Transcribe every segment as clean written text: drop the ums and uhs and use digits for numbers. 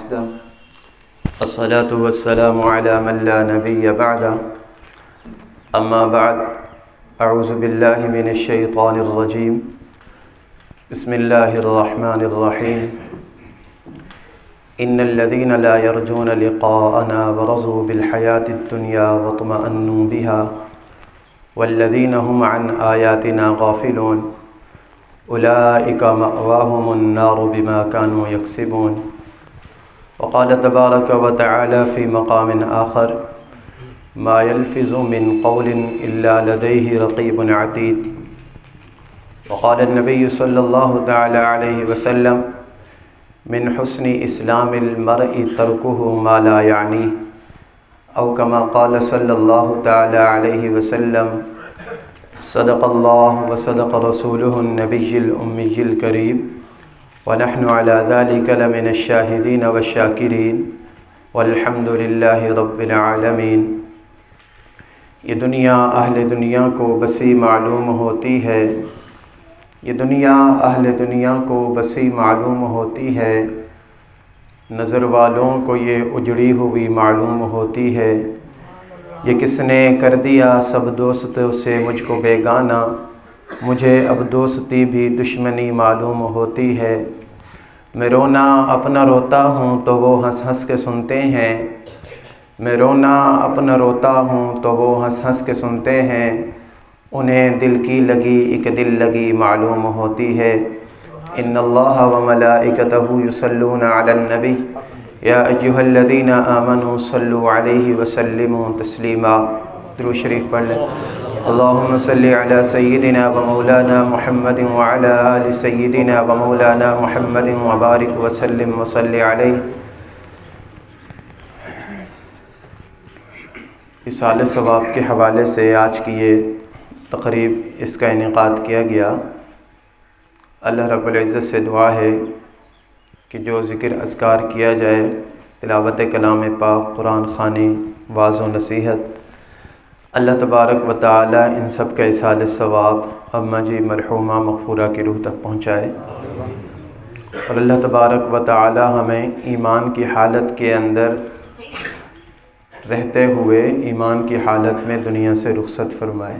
وحده الصلاة والسلام على من لا نبي بعده أما بعد أعوذ بالله من الشيطان الرجيم بسم الله الرحمن الرحيم إن الذين لا يرجون لقاءنا ورضوا بالحياة الدنيا واطمأنوا بها والذين هم عن آياتنا غافلون أولئك مأواهم النار بما كانوا يكسبون. وقال تبارك وتعالى في مقام آخر ما يلفظ من قول إلا لديه رقيب عتيد. وقال النبي صلى الله تعالى عليه وسلم من حسن إسلام المرء تركه ما لا يعنيه أو كما قال صلى الله تعالى عليه وسلم صدق الله وصدق رسوله النبي الأمي الكريم ونحن على ذلك لمن الشاهدين والشاكرين والحمد لله رب العالمين. یہ دنیا اہل دنیا کو بسی معلوم ہوتی ہے، یہ دنیا اہل دنیا کو بسی معلوم ہوتی ہے، نظر والوں کو یہ اجڑی ہوئی معلوم ہوتی ہے. یہ کس نے کر دیا سب دوست سے مجھ کو بیگانہ، مجھے اب دوستی بھی دشمنی معلوم ہوتی ہے. میں رونا اپنا روتا ہوں تو وہ ہنس ہنس کے سنتے ہیں، میں رونا اپنا روتا ہوں تو وہ ہنس ہنس کے سنتے ہیں. انہیں دل کی لگی ایک دل لگی معلوم ہوتی ہے. ان اللہ و ملائکتہ یصلون علی النبی یا ایھا الذین آمنوا صلوا علیہ وسلموا تسلیما. درود شریف پڑھ لیں. اللہم صلی علی سیدنا و مولانا محمد وعلی آل سیدنا و مولانا محمد وبارک وسلم وصلی علیہ. اصالہ ثواب کے حوالے سے آج کی یہ تقریب اس کا انعقاد کیا گیا. اللہ رب العزت سے دعا ہے کہ جو ذکر اذکار کیا جائے، تلاوت کلام پاک، قرآن خوانی، واعظ و نصیحت، اللہ تبارک و تعالی ان سب کا ایصال ثواب اماں جی مرحومہ مغفورہ کی روح تک پہنچائے. اور اللہ تبارک و تعالی ہمیں ایمان کی حالت کے اندر رہتے ہوئے ایمان کی حالت میں دنیا سے رخصت فرمائے.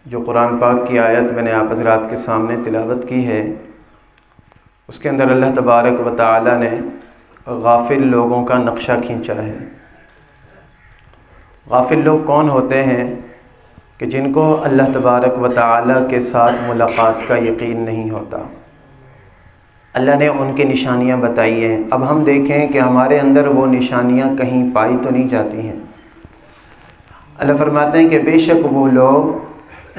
جو قرآن پاک کی آیت میں نے آپ حضرات کے سامنے تلاوت کی ہے، اس کے اندر اللہ تبارک و تعالی نے غافل لوگوں کا نقشہ کھینچا ہے. غافل لوگ کون ہوتے ہیں؟ کہ جن کو اللہ تبارک و تعالی کے ساتھ ملاقات کا یقین نہیں ہوتا. اللہ نے ان کی نشانیاں بتائی ہیں. اب ہم دیکھیں کہ ہمارے اندر وہ نشانیاں کہیں پائی تو نہیں جاتی ہیں. اللہ فرماتے ہیں کہ بے شک وہ لوگ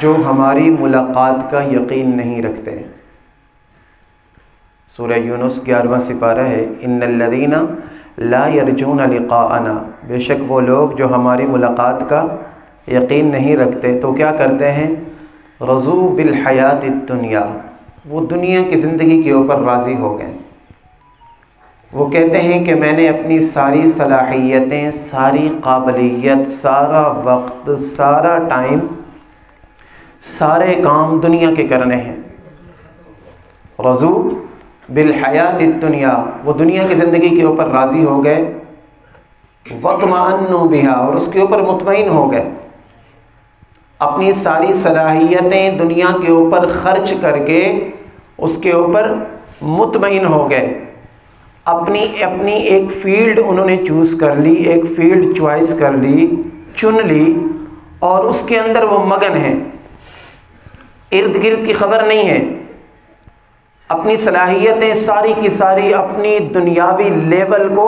جو ہماری ملاقات کا یقین نہیں رکھتے. سورہ یونس 11واں سپارہ ہے. ان الذین لا یرجون لقاءنا، بے شک وہ لوگ جو ہماری ملاقات کا یقین نہیں رکھتے تو کیا کرتے ہیں؟ رضوا بالحیات الدنیا، وہ دنیا کی زندگی کے اوپر راضی ہو گئے. وہ کہتے ہیں کہ میں نے اپنی ساری صلاحیتیں، ساری قابلیت، سارا وقت، سارا ٹائم، سارے کام دنیا کے کرنے ہیں. رضوا بالحیات الدنیا، وہ دنیا کی زندگی کے اوپر راضی ہو گئے. واطمأنوا بها، اور اس کے اوپر مطمئن ہو گئے. اپنی ساری صلاحیتیں دنیا کے اوپر خرچ کر کے اس کے اوپر مطمئن ہو گئے. اپنی ایک فیلڈ انہوں نے چوز کر لی، ایک فیلڈ چوائس کر لی، چن لی، اور اس کے اندر وہ مگن ہیں. ارد گرد کی خبر نہیں ہے. اپنی صلاحیتیں ساری کی ساری اپنی دنیاوی لیول کو،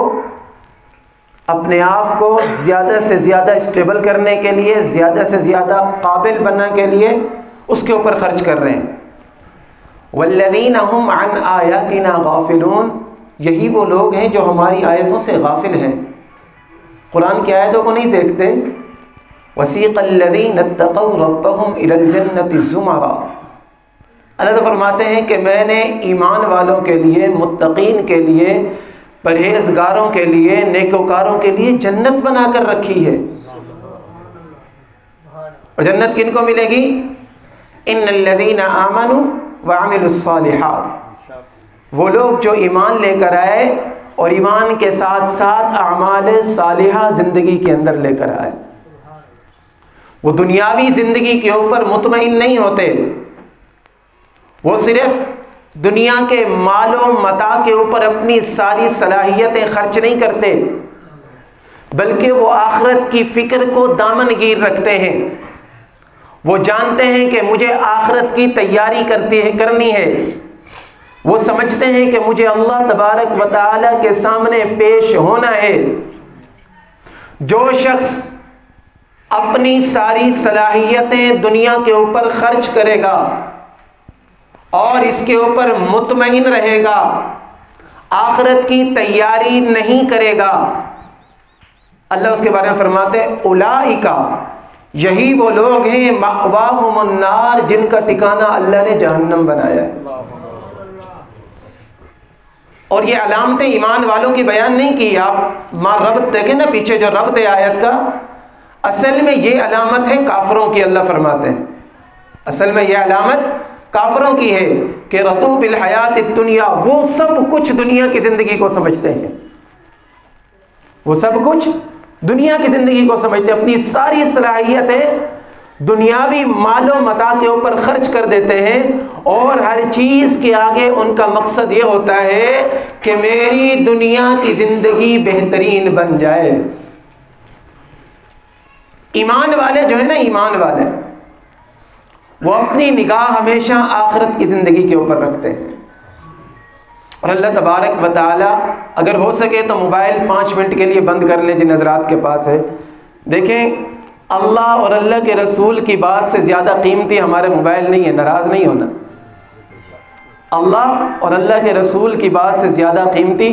اپنے آپ کو زیادہ سے زیادہ اسٹیبل کرنے کے لیے، زیادہ سے زیادہ قابل بننے کے لیے اس کے اوپر خرچ کر رہے ہیں. والذین هم عن آیاتنا غافلون، یہی وہ لوگ ہیں جو ہماری آیتوں سے غافل ہیں، قرآن کی آیتوں کو نہیں دیکھتے. وسیق الذین اتقوا ربهم الى الجنۃ زمرا، اللہ تو فرماتے ہیں کہ میں نے ایمان والوں کے لیے، متقین کے لیے، پرہیزگاروں کے لیے، نیکوکاروں کے لیے جنت بنا کر رکھی ہے. اور جنت کن کو ملے گی؟ ان الذین آمنوا وعملوا الصالحات، وہ لوگ جو ایمان لے کر آئے اور ایمان کے ساتھ ساتھ اعمال صالحہ زندگی کے اندر لے کر آئے. وہ دنیاوی زندگی کے اوپر مطمئن نہیں ہوتے، وہ صرف دنیا کے مال و متاع کے اوپر اپنی ساری صلاحیتیں خرچ نہیں کرتے، بلکہ وہ آخرت کی فکر کو دامن گیر رکھتے ہیں. وہ جانتے ہیں کہ مجھے آخرت کی تیاری کرنی ہے. وہ سمجھتے ہیں کہ مجھے اللہ تبارک و تعالیٰ کے سامنے پیش ہونا ہے. جو شخص اپنی ساری صلاحیتیں دنیا کے اوپر خرچ کرے گا اور اس کے اوپر مطمئن رہے گا، آخرت کی تیاری نہیں کرے گا، اللہ اس کے بارے میں فرماتے ہیں اولئک، یہی وہ لوگ ہیں مأواہم النار، جن کا ٹھکانہ اللہ نے جہنم بنایا ہے. اور یہ علامتیں ایمان والوں کی بیان نہیں کی. آپ ربط دیکھیں نا پیچھے جو ربط ہے آیت کا، اصل میں یہ علامت ہے کافروں کی. اللہ فرماتے ہیں اصل میں یہ علامت کافروں کی ہے کہ رضوا بالحیات الدنیا، وہ سب کچھ دنیا کی زندگی کو سمجھتے ہیں، وہ سب کچھ دنیا کی زندگی کو سمجھتے ہیں، اپنی ساری صلاحیتیں دنیاوی مال و متاع کے اوپر خرچ کر دیتے ہیں، اور ہر چیز کے آگے ان کا مقصد یہ ہوتا ہے کہ میری دنیا کی زندگی بہترین بن جائے. ایمان والے جو ہے نا، ایمان والے وہ اپنی نگاہ ہمیشہ آخرت کی زندگی کے اوپر رکھتے ہیں. اور اللہ تبارک و تعالیٰ اگر ہو سکے تو موبائل 5 منٹ کے لیے بند کر لیں جن حضرات کے پاس ہے. دیکھیں اللہ اور اللہ کے رسول کی بات سے زیادہ قیمتی ہمارے موبائل نہیں ہے، ناراض نہیں ہونا. اللہ اور اللہ کے رسول کی بات سے زیادہ قیمتی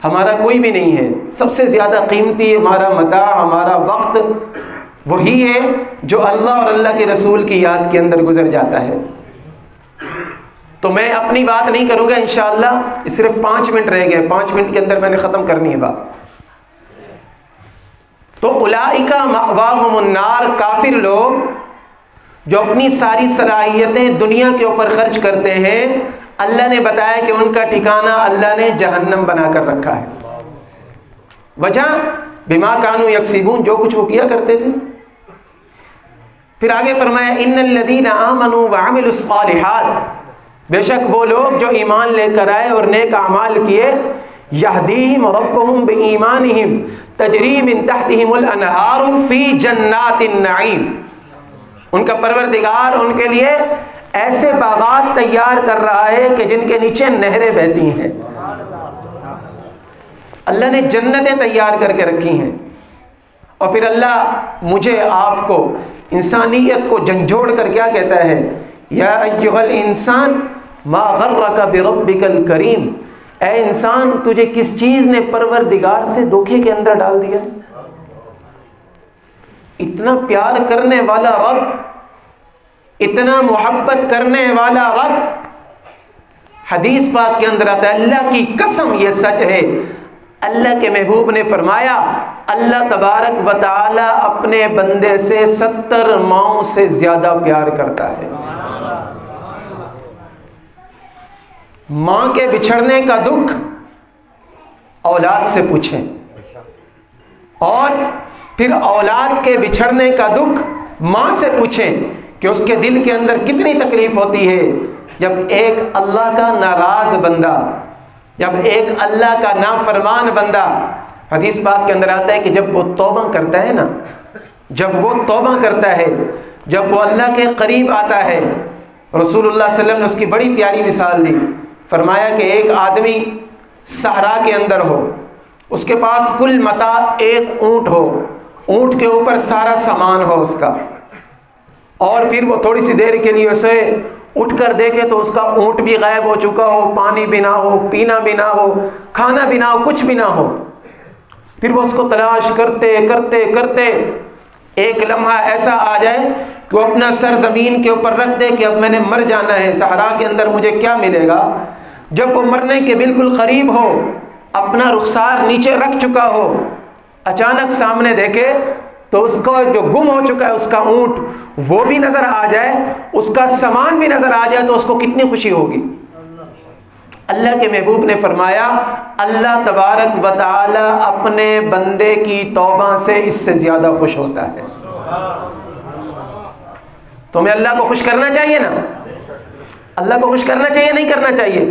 ہمارا کوئی بھی نہیں ہے. سب سے زیادہ قیمتی ہمارا متاع، ہمارا وقت وہی ہے جو اللہ اور اللہ کے رسول کی یاد کے اندر گزر جاتا ہے. تو میں اپنی بات نہیں کروں گا انشاءاللہ، صرف 5 منٹ رہ گئے، 5 منٹ کے اندر میں نے ختم کرنی ہے بات. تو اولئک مأواہم النار، کافر لوگ جو اپنی ساری صلاحیتیں دنیا کے اوپر خرچ کرتے ہیں، اللہ نے بتایا کہ ان کا ٹھکانہ اللہ نے جہنم بنا کر رکھا ہے. وجہ بما کانوا یکسبون، جو کچھ وہ کیا کرتے تھے. پھر آگے فرمایا ان الذین آمنوا وعملوا الصالحات، بے شک وہ لوگ جو ایمان لے کر آئے اور نیک اعمال کیے، یہدیہم ربہم بایمانہم تجری من تحتہم الانہار فی جنات النعیم، ان کا پروردگار ان کے لیے ایسے باغات تیار کر رہا ہے کہ جن کے نیچے نہریں بہتی ہیں. اللہ نے جنتیں تیار کر کے رکھی ہیں. اور پھر اللہ مجھے آپ کو، انسانیت کو جھنجھوڑ کر کیا کہتا ہے، یا ایھا الانسان ما غرک بربک الکریم، اے انسان تجھے کس چیز نے پروردگار سے دھوکے کے اندر ڈال دیا. اتنا پیار کرنے والا رب، اتنا محبت کرنے والا رب، حدیث پاک کے اندر آتا ہے اللہ کی قسم یہ سچ ہے، اللہ کے محبوب نے فرمایا اللہ تبارک و تعالی اپنے بندے سے 70 ماؤں سے زیادہ پیار کرتا ہے. ماں کے بچھڑنے کا دکھ اولاد سے پوچھیں، اور پھر اولاد کے بچھڑنے کا دکھ ماں سے پوچھیں کہ اس کے دل کے اندر کتنی تکلیف ہوتی ہے جب ایک اللہ کا ناراض بندہ، جب ایک اللہ کا نافرمان بندہ، حدیث پاک کے اندر آتا ہے کہ جب وہ توبہ کرتا ہے نا، جب وہ توبہ کرتا ہے، جب وہ اللہ کے قریب آتا ہے، رسول اللہ صلی اللہ علیہ وسلم نے اس کی بڑی پیاری مثال دی. فرمایا کہ ایک آدمی صحرا کے اندر ہو، اس کے پاس کل متاع ایک اونٹ ہو، اونٹ کے اوپر سارا سامان ہو اس کا، اور پھر وہ تھوڑی سی دیر کے لیے اسے اٹھ کر دیکھے تو اس کا اونٹ بھی غائب ہو چکا ہو، پانی بھی نہ ہو، پینا بھی نہ ہو، کھانا بھی نہ ہو، کچھ بھی نہ ہو. پھر وہ اس کو تلاش کرتے کرتے کرتے ایک لمحہ ایسا آ جائے کہ وہ اپنا سر زمین کے اوپر رکھ دے کہ اب میں نے مر جانا ہے، صحرا کے اندر مجھے کیا ملے گا. جب وہ مرنے کے بالکل قریب ہو، اپنا رخسار نیچے رکھ چکا ہو، اچانک سامنے دیکھے تو اس کو جو گم ہو چکا ہے اس کا اونٹ وہ بھی نظر آ جائے، اس کا سامان بھی نظر آ جائے تو اس کو کتنی خوشی ہوگی. اللہ کے محبوب نے فرمایا اللہ تبارک و تعالی اپنے بندے کی توبہ سے اس سے زیادہ خوش ہوتا ہے۔ تمہیں اللہ کو خوش کرنا چاہیے نا، اللہ کو خوش کرنا چاہیے نہیں کرنا چاہیے؟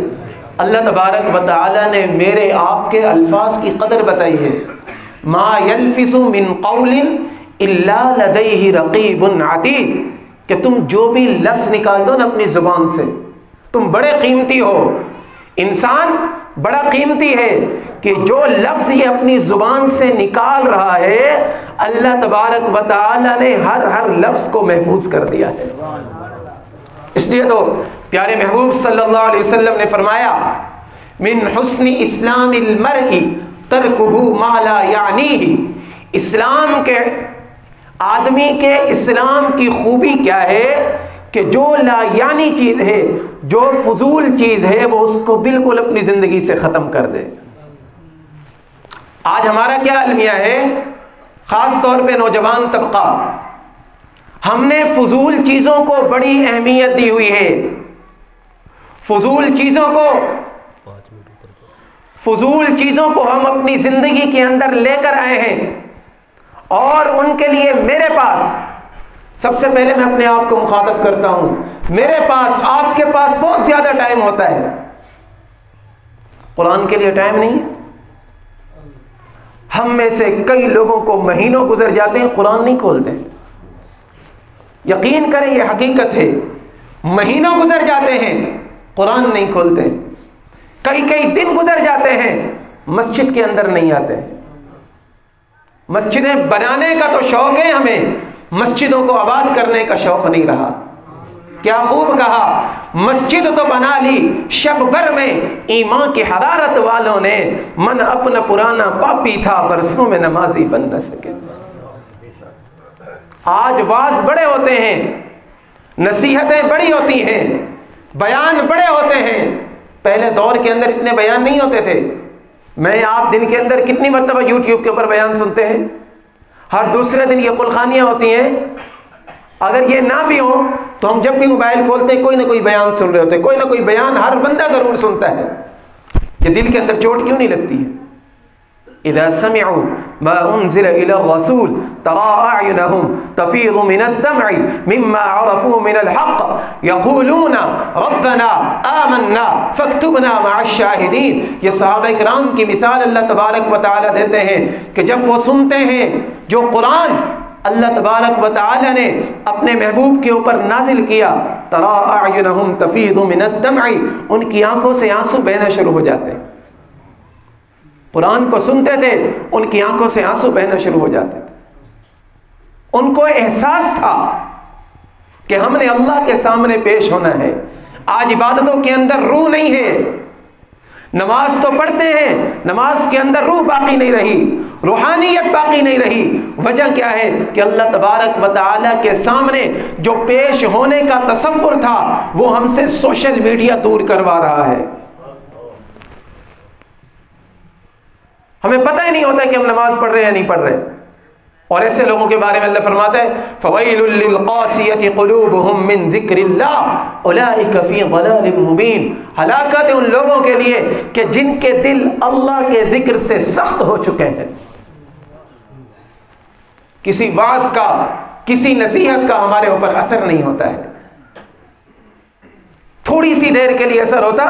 اللہ تبارک و تعالی نے میرے آپ کے الفاظ کی قدر بتائی ہے، ما یلفظ من قول الا لدیہ رقیب عتید، کہ تم جو بھی لفظ نکال دو نا اپنی زبان سے، تم بڑے قیمتی ہو، انسان بڑا قیمتی ہے کہ جو لفظ یہ اپنی زبان سے نکال رہا ہے اللہ تبارک و تعالی نے ہر لفظ کو محفوظ کر دیا ہے۔ اس لیے تو پیارے محبوب صلی اللہ علیہ وسلم نے فرمایا من حسن اسلام المرء ترکہ ما لا یعنیہ، اسلام کے آدمی کے اسلام کی خوبی کیا ہے کہ جو لا یعنی چیز ہے، جو فضول چیز ہے، وہ اس کو بالکل اپنی زندگی سے ختم کر دے۔ آج ہمارا کیا المیہ ہے، خاص طور پہ نوجوان طبقہ، ہم نے فضول چیزوں کو بڑی اہمیت دی ہوئی ہے، فضول چیزوں کو ہم اپنی زندگی کے اندر لے کر آئے ہیں، اور ان کے لیے میرے پاس، سب سے پہلے میں اپنے آپ کو مخاطب کرتا ہوں، میرے پاس آپ کے پاس بہت زیادہ ٹائم ہوتا ہے، قرآن کے لیے ٹائم نہیں ہے۔ ہم میں سے کئی لوگوں کو مہینوں گزر جاتے ہیں قرآن نہیں کھولتے، یقین کریں یہ حقیقت ہے، مہینوں گزر جاتے ہیں قرآن نہیں کھولتے، کئی دن گزر جاتے ہیں مسجد کے اندر نہیں آتے۔ مسجدیں بنانے کا تو شوق ہے ہمیں، مسجدوں کو آباد کرنے کا شوق نہیں رہا۔ کیا خوب کہا، مسجد تو بنا لی شب بھر میں ایمان کی حرارت والوں نے، من اپنا پرانا پاپی تھا برسوں میں نمازی بن نہ سکے۔ آج واعظ بڑے ہوتے ہیں، نصیحتیں بڑی ہوتی ہیں، بیان بڑے ہوتے ہیں، پہلے دور کے اندر اتنے بیان نہیں ہوتے تھے۔ میں آپ دن کے اندر کتنی مرتبہ یوٹیوب کے اوپر بیان سنتے ہیں، ہر دوسرے دن یہ قلخانیاں ہوتی ہیں، اگر یہ نہ بھی ہو تو ہم جب بھی موبائل کھولتے ہیں کوئی نہ کوئی بیان سن رہے ہوتے ہیں، کوئی نہ کوئی بیان ہر بندہ ضرور سنتا ہے۔ یہ دل کے اندر چوٹ کیوں نہیں لگتی ہے؟ اذا سمعوا ما انزل الى الرسول ترى اعينهم تفيض من الدمع مما عرفوا من الحق يقولون ربنا آمنا فاكتبنا مع الشاهدين۔ یہ صحابہ کرام کی مثال اللہ تبارک و تعالی دیتے ہیں کہ جب وہ سنتے ہیں جو قرآن اللہ تبارک و تعالی نے اپنے محبوب کے اوپر نازل کیا، ترى اعينهم تفيض من الدمع، ان کی آنکھوں سے آنسو بہنا شروع ہو جاتے ہیں۔ قرآن کو سنتے تھے ان کی آنکھوں سے آنسو بہنا شروع ہو جاتے تھے، ان کو احساس تھا کہ ہم نے اللہ کے سامنے پیش ہونا ہے۔ آج عبادتوں کے اندر روح نہیں ہے، نماز تو پڑھتے ہیں، نماز کے اندر روح باقی نہیں رہی، روحانیت باقی نہیں رہی۔ وجہ کیا ہے کہ اللہ تبارک و تعالی کے سامنے جو پیش ہونے کا تصور تھا وہ ہم سے سوشل میڈیا دور کروا رہا ہے۔ ہمیں پتہ ہی نہیں ہوتا کہ ہم نماز پڑھ رہے ہیں یا نہیں پڑھ رہے۔ اور ایسے لوگوں کے بارے میں اللہ فرماتا ہے فَوَيْلٌ لِّلْقَاسِيَةِ قُلُوبُهُم مِّن ذِكْرِ اللَّهِ أُولَٰئِكَ فِي ضَلَالٍ مُّبِينٍ۔ ہلاکت ان لوگوں کے لیے کہ جن کے دل اللہ کے ذکر سے سخت ہو چکے ہیں، کسی واعظ کا، کسی نصیحت کا ہمارے اوپر اثر نہیں ہوتا ہے۔ تھوڑی سی دیر کے لیے اثر ہوتا،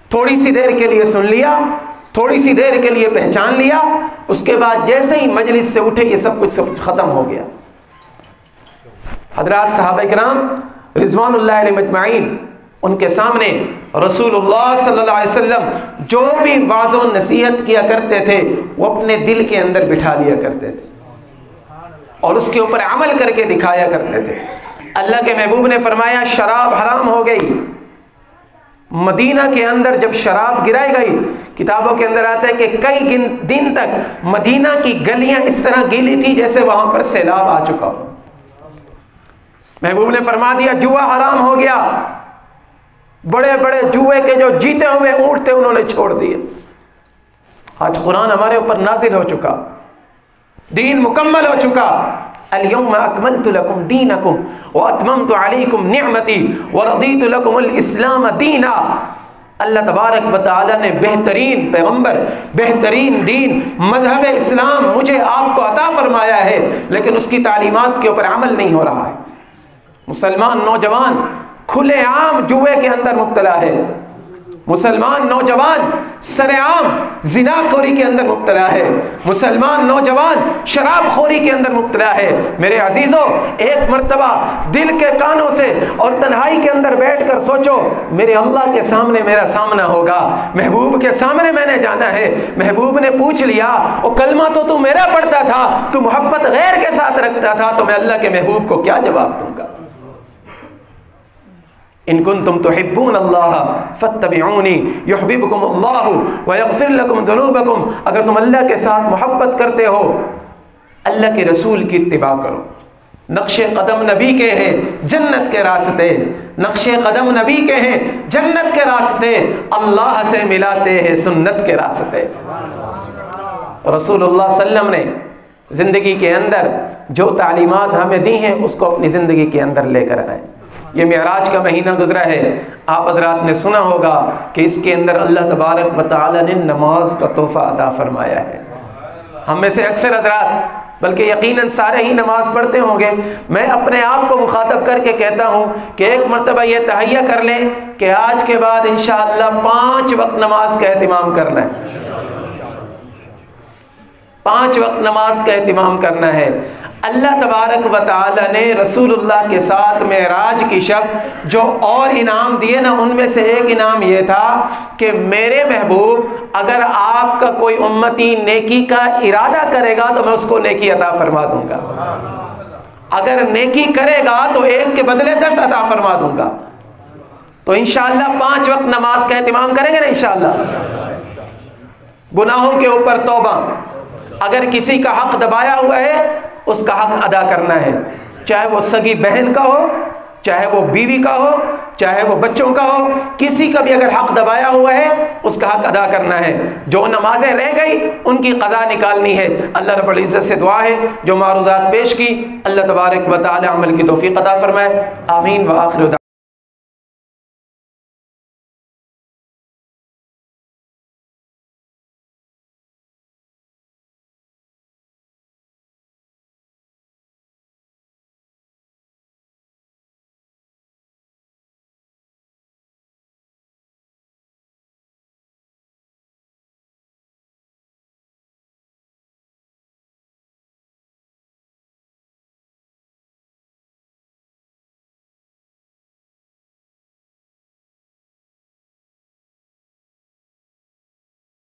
تھوڑی سی دیر کے لیے سن لیا، تھوڑی سی دیر کے لیے پہچان لیا، اس کے بعد جیسے ہی مجلس سے اٹھے یہ سب کچھ ختم ہو گیا۔ حضرات صحابہ کرام رضوان اللہ علیہ مجمعین، ان کے سامنے رسول اللہ صلی اللہ علیہ وسلم جو بھی واعظ و نصیحت کیا کرتے تھے وہ اپنے دل کے اندر بٹھا لیا کرتے تھے اور اس کے اوپر عمل کر کے دکھایا کرتے تھے۔ اللہ کے محبوب نے فرمایا شراب حرام ہو گئی۔ مدینہ کے اندر جب شراب گرائی گئی، کتابوں کے اندر آتا ہے کہ کئی دن تک مدینہ کی گلیاں اس طرح گیلی تھی جیسے وہاں پر سیلاب آ چکا ہو۔ محبوب نے فرما دیا جوا حرام ہو گیا، بڑے بڑے جوئے کے جو جیتے ہوئے اونٹ تھے انہوں نے چھوڑ دیے۔ آج قرآن ہمارے اوپر نازل ہو چکا، دین مکمل ہو چکا۔ اليوم اکملت لکم دینکم واتممت علیکم نعمتی ورضیت لکم الاسلام دینا۔ اللہ تبارک و تعالیٰ نے بہترین پیغمبر، بہترین دین، مذہب اسلام مجھے آپ کو عطا فرمایا ہے، لیکن اس کی تعلیمات کے اوپر عمل نہیں ہو رہا ہے۔ مسلمان نوجوان کھلے عام جوئے کے اندر مبتلا ہے، مسلمان نوجوان سر عام زنا خوری کے اندر مبتلا ہے، مسلمان نوجوان شراب خوری کے اندر مبتلا ہے۔ میرے عزیزوں، ایک مرتبہ دل کے کانوں سے اور تنہائی کے اندر بیٹھ کر سوچو، میرے اللہ کے سامنے میرا سامنا ہوگا، محبوب کے سامنے میں نے جانا ہے۔ محبوب نے پوچھ لیا، وہ کلمہ تو میرا پڑھتا تھا، تو محبت غیر کے ساتھ رکھتا تھا، تو میں اللہ کے محبوب کو کیا جواب دوں گا؟ ان کنتم تحبون اللہ فاتبعونی یحببکم اللہ ویغفر لکم ذنوبکم، اگر تم اللہ کے ساتھ محبت کرتے ہو، اللہ کے رسول کی اتباع کرو۔ نقش قدم نبی کے ہیں جنت کے راستے، نقش قدم نبی کے ہیں جنت کے راستے، اللہ سے ملاتے ہیں سنت کے راستے۔ رسول اللہ صلی اللہ علیہ وسلم نے زندگی کے اندر جو تعلیمات ہمیں دی ہیں اس کو اپنی زندگی کے اندر لے کر آئے۔ یہ معراج کا مہینہ گزرا ہے، آپ حضرات نے سنا ہوگا کہ اس کے اندر اللہ تبارک و تعالی نے نماز کا تحفہ عطا فرمایا ہے۔ ہم میں سے اکثر حضرات، بلکہ یقیناً سارے ہی نماز پڑھتے ہوں گے، میں اپنے آپ کو مخاطب کر کے کہتا ہوں کہ ایک مرتبہ یہ تہیہ کر لیں کہ آج کے بعد انشاءاللہ 5 وقت نماز کا اہتمام کرنا ہے، 5 وقت نماز کا اہتمام کرنا ہے۔ اللہ تبارک و تعالی نے رسول اللہ کے ساتھ معراج کی شب جو اور انعام دیے نا، ان میں سے ایک انعام یہ تھا کہ میرے محبوب اگر آپ کا کوئی امتی نیکی کا ارادہ کرے گا تو میں اس کو نیکی عطا فرما دوں گا، اگر نیکی کرے گا تو 1 کے بدلے 10 عطا فرما دوں گا۔ تو انشاءاللہ 5 وقت نماز کا اہتمام کریں گے نا انشاءاللہ۔ گناہوں کے اوپر توبہ، اگر کسی کا حق دبایا ہوا ہے اس کا حق ادا کرنا ہے، چاہے وہ سگی بہن کا ہو، چاہے وہ بیوی کا ہو، چاہے وہ بچوں کا ہو، کسی کا بھی اگر حق دبایا ہوا ہے اس کا حق ادا کرنا ہے۔ جو نمازیں رہ گئی ان کی قضا نکالنی ہے۔ اللہ رب العزت سے دعا ہے جو معروضات پیش کی اللہ تبارک و تعالی عمل کی توفیق عطا فرمائے، آمین۔ وآخر